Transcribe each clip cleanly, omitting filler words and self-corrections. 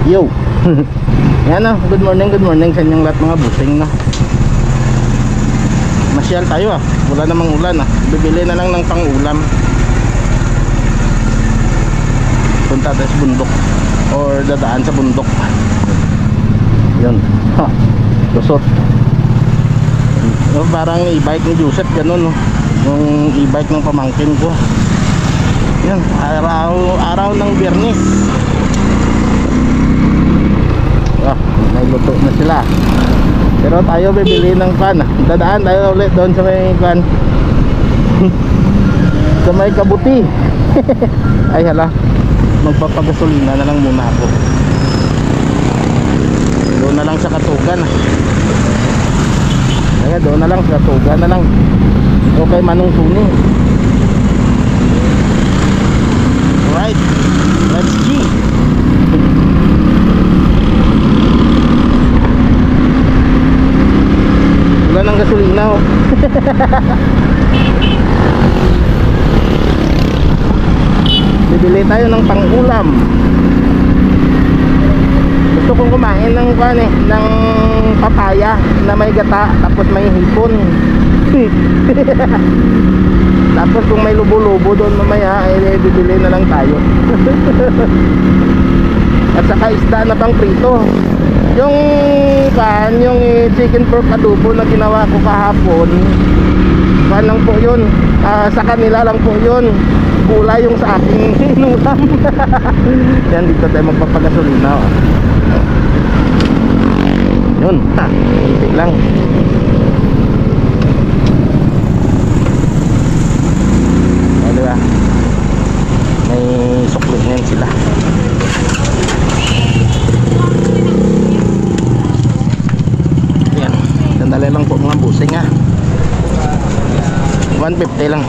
Yo. Yan o, good morning sa inyong lahat mga busing na. Masyal tayo wala namang ulan bibili na lang ng pang-ulam. Punta tayo sa bundok or dadaan sa bundok. Yun, lusot. Parang e-bike ni Joseph ganun yung e-bike ng pamangkin ko. Yan, araw ng Biyernes. May luto na sila. Pero tayo bibili ng pan. Dadaan tayo ulit doon sa may pan. Sa may Kabuti. Ay hala, magpapagasolina na lang muna ako. Doon na lang sa Katugan. Kaya doon na lang sa Katugan na lang. Okay, Manong Suni. Alright, let's go. Wala ng gasolina Bibili tayo ng pang-ulam. Gusto kong kumain ng ng papaya na may gata tapos may hipon. Tapos kung may lubo-lubo doon mamaya ay bibili na lang tayo. At saka isda na pang prito. Yung chicken pork adobo na ginawa ko kahapon, lang po yun, sa kanila lang po yun. Gulay yung sa aking inulam. Yan, dito tayo magpapagasolina yun, hindi lang. Diba? May sukli ngayon sila. Sandali lang po mga busing 150 lang.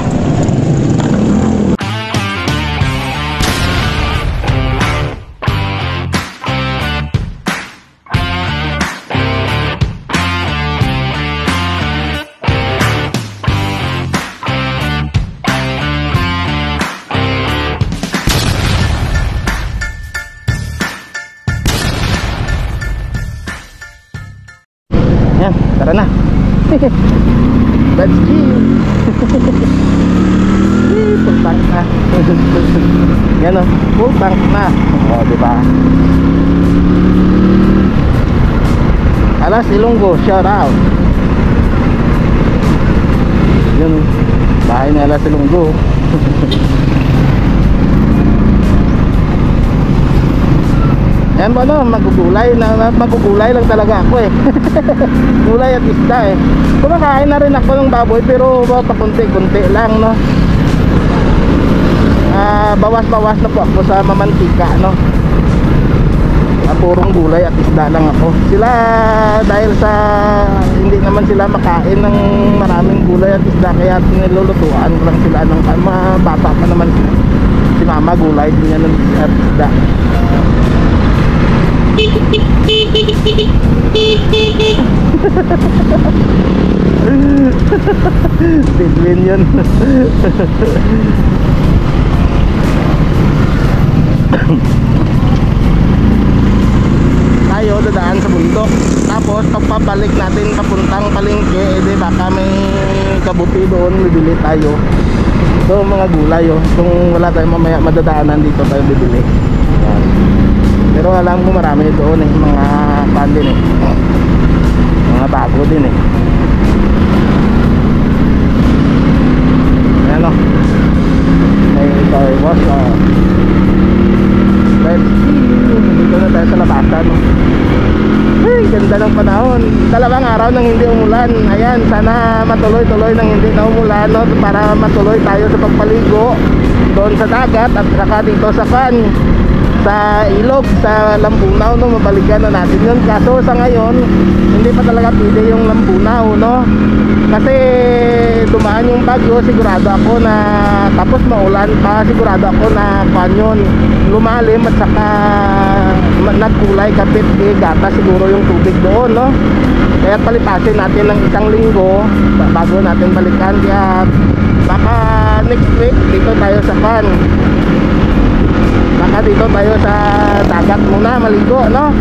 Yan, tara na. Let's go. Full tank na. Yan full tank na. Diba? Alas Ilonggo, shout out. Yun, bahay na Alas Ilonggo. Yan mo magugulay lang talaga ako Gulay at isda Kumakain na rin ako ng baboy pero pakunti-kunti lang bawas-bawas na po ako sa mamantika purong gulay at isda lang ako. Sila dahil sa hindi naman sila makain ng maraming gulay at isda kaya nilulutuan ko lang sila ng bata pa naman si mama, gulay din yan at isda. Tidwin yun. Tayo dadaan sa bundok. Tapos pagpabalik natin papuntang palengke baka may Kabuti doon, bibili tayo. So mga gulay kung wala tayong mamaya madadaanan dito tayo bibili. Yan. Pero alam ko marami doon mga pan din mga bago din ayan may car wash let's see, dito na tayo sa labasan ay ganda ng panahon, 2 araw nang hindi umulan. Ayan, sana matuloy-tuloy nang hindi na umulan para matuloy tayo sa pagpaligo doon sa dagat at saka dito sa sa ilog, sa Lambunaw mabalikan na natin yun. Kaso sa ngayon hindi pa talaga pwede yung Lambunaw kasi dumaan yung bagyo. Sigurado ako na tapos maulan pa, sigurado ako na kanyon lumalim at saka nagkulay kapit gata siguro yung tubig doon kaya palipasin natin ng 1 linggo bago natin balikan. Kaya baka next week dito tayo sa baka dito tayo sa dagat dagat muna, maligo, no?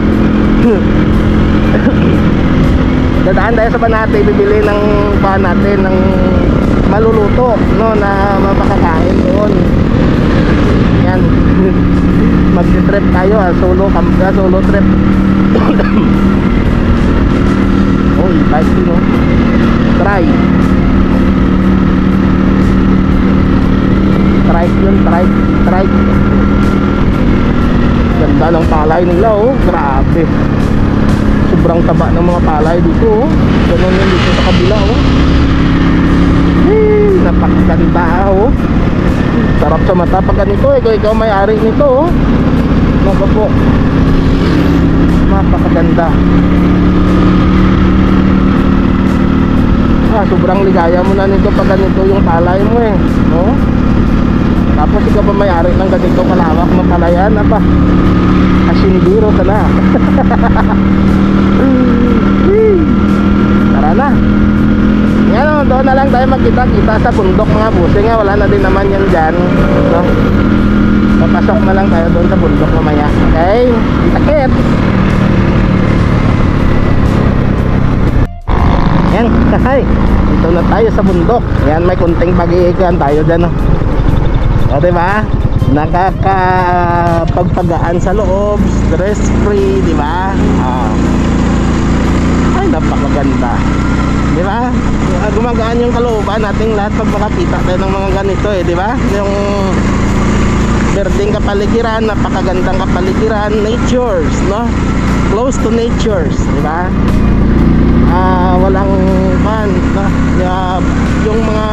Dadaan tayo sa Banate, bibili ng pan natin, ng maluluto, no, na mapakakain doon. Yan. Mag-trip tayo, solo trip. Oh, bike din, no? Trike yun, trike. Ganda ng palay nila, oh, grabe. Sobrang taba ng mga palay dito, oh. Ganun yun dito sa kabila, oh. Napakaganda, oh. Sarap sa mata pag ganito, eh. Kung ikaw may-ari nito, oh. Naku po, napakaganda. Sobrang ligaya mo na nito pag ganito yung palay mo, eh, no? Tapos ikaw pa may-ari ng ganito kalawak na palayan, apa? Asindiro ka na. Tara na. Yan, oh, doon na lang tayo magkita-kita sa bundok, mga busing. Wala na din naman yan dyan, no? Papasok na lang tayo doon sa bundok mamaya. Okay? Takit. Yan, kakay. Dito na tayo sa bundok. Yan, may kunting pag-iikan tayo dyan, oh. O, diba? Nakakapagpagaan sa loob, stress free, diba? Ay, napakaganda, diba? Gumagaan yung kalooban nating lahat pag makakita tayo ng mga ganito, eh, diba? Yung berdeng kapaligiran, napakagandang kapaligiran, natures, no? Close to natures, diba? Walang man, no? Yung mga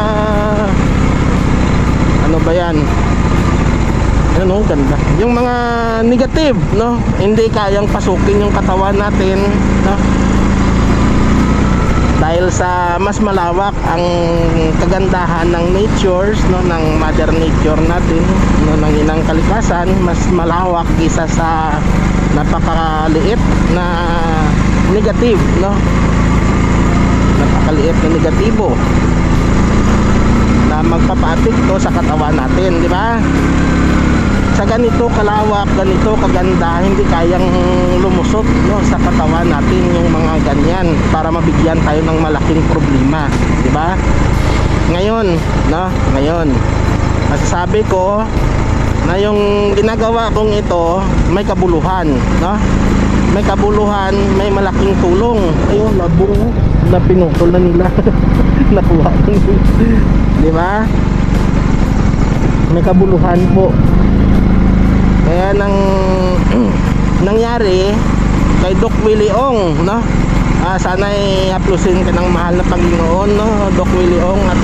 ano ba yan? Ano, ganda. Yung mga negative, no? Hindi kayang pasukin yung katawan natin, no? Dahil sa mas malawak ang kagandahan ng natures, no, ng mother nature natin, no, ng inang kalikasan, mas malawak kaysa sa napakaliit na negative, no? Napakaliit na negatibo na magpapa-apekto sa katawan natin, di ba? Sa ganito kalawak, ganito kaganda, hindi kayang lumusot, no, sa katawan natin yung mga ganyan para mabigyan tayo ng malaking problema, di ba? Ngayon, no, ngayon masasabi ko na yung ginagawa kong ito may kabuluhan, no? May kabuluhan, may malaking tulong. Ayun, labong na pinutol na nila. Nakuha nila, di ba? May kabuluhan po. Kaya nang nangyari kay Doc Willie Ong, no? Sana'y haplusin ka ng mahal na Panginoon, no, Doc Willie Ong, at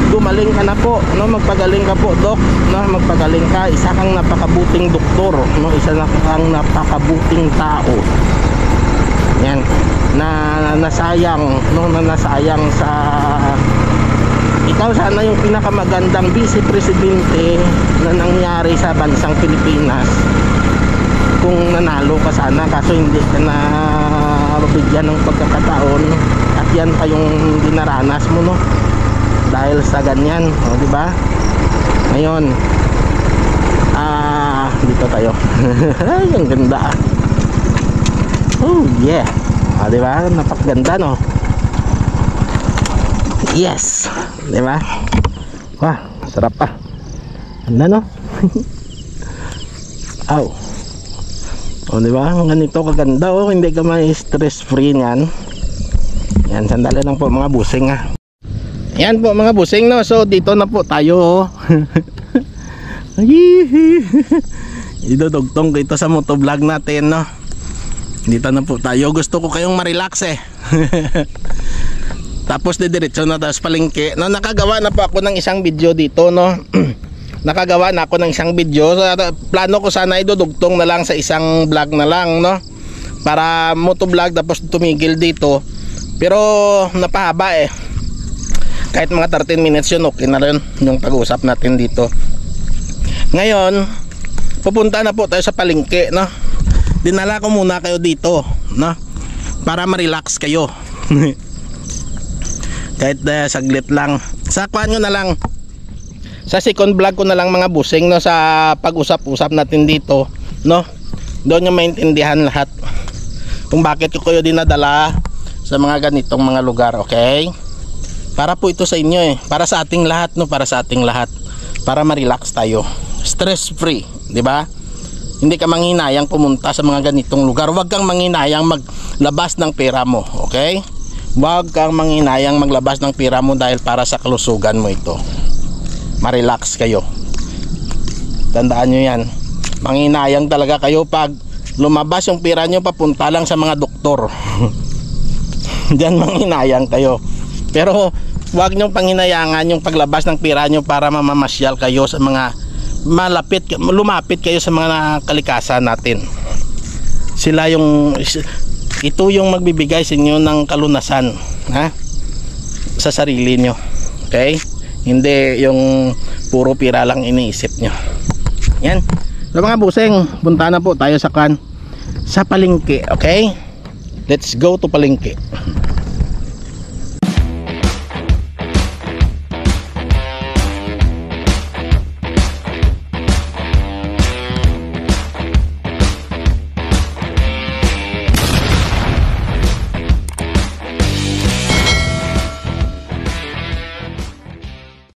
gumaling ka na po, no? Magpagaling ka po, Doc, no? Magpagaling ka. Isa kang napakabuting doktor, no? Isa kang napakabuting tao. Yan, na nasayang, no, na nasayang sa ikaw. Sana yung pinakamagandang vice presidente na nangyari sa bansang Pilipinas kung nanalo ka sana, kaso hindi ka na mabigyan ng pagkakataon, at yan pa yung dinaranas mo, no, dahil sa ganyan, o, di ba? Ngayon dito tayo. Ay, ang ganda. Oh yeah, di ba? Napakaganda, no? Yes, di ba? Wah, sarap pa. Ano, no? Aw. O, di ba? Ganito kaganda, oh. Hindi ka may stress free niyan. Yan, sandali lang po, mga busing, ha. Yan po, mga busing, no. So dito na po tayo, oh. Idudugtong ko ito sa motovlog natin, no. Dito na po tayo. Gusto ko kayong ma-relax, eh. Tapos didiretso na tayo sa palengke, no. Nakagawa na po ako ng isang video dito, no. Nakagawa na ako ng isang video. So, plano ko sana idudugtong na lang sa isang vlog na lang, no, para motovlog tapos tumigil dito. Pero napahaba, eh. Kahit mga 13 minutes yun, okay na rin yung pag-uusap natin dito. Ngayon, pupunta na po tayo sa palengke, no. Dinala ko muna kayo dito, no, para ma-relax kayo. Kahit saglit lang. Sakwan nyo na lang. Sa second vlog ko na lang, mga busing, no, sa pag-usap-usap natin dito, no? Doon nyo maintindihan lahat kung bakit ko kayo dinadala sa mga ganitong mga lugar, okay? Para po ito sa inyo para sa ating lahat, no? Para sa ating lahat, para ma-relax tayo, stress free, di ba? Hindi ka manghinayang pumunta sa mga ganitong lugar. Huwag kang manghinayang maglabas ng pera mo, okay? Huwag kang manghinayang maglabas ng pera mo dahil para sa kalusugan mo ito. Ma-relax kayo, tandaan nyo yan. Manghinayang talaga kayo pag lumabas yung pera nyo papunta lang sa mga doktor. Diyan manghinayang kayo. Pero huwag nyong panghinayangan yung paglabas ng pera nyo para mamamasyal kayo sa mga lumapit kayo sa mga kalikasan natin. Ito yung magbibigay sa inyo ng kalunasan, ha? Sa sarili nyo, okay? Hindi yung puro pira lang iniisip nyo. Yan. So mga buseng, punta na po tayo sa palengke, okay? Let's go to palengke.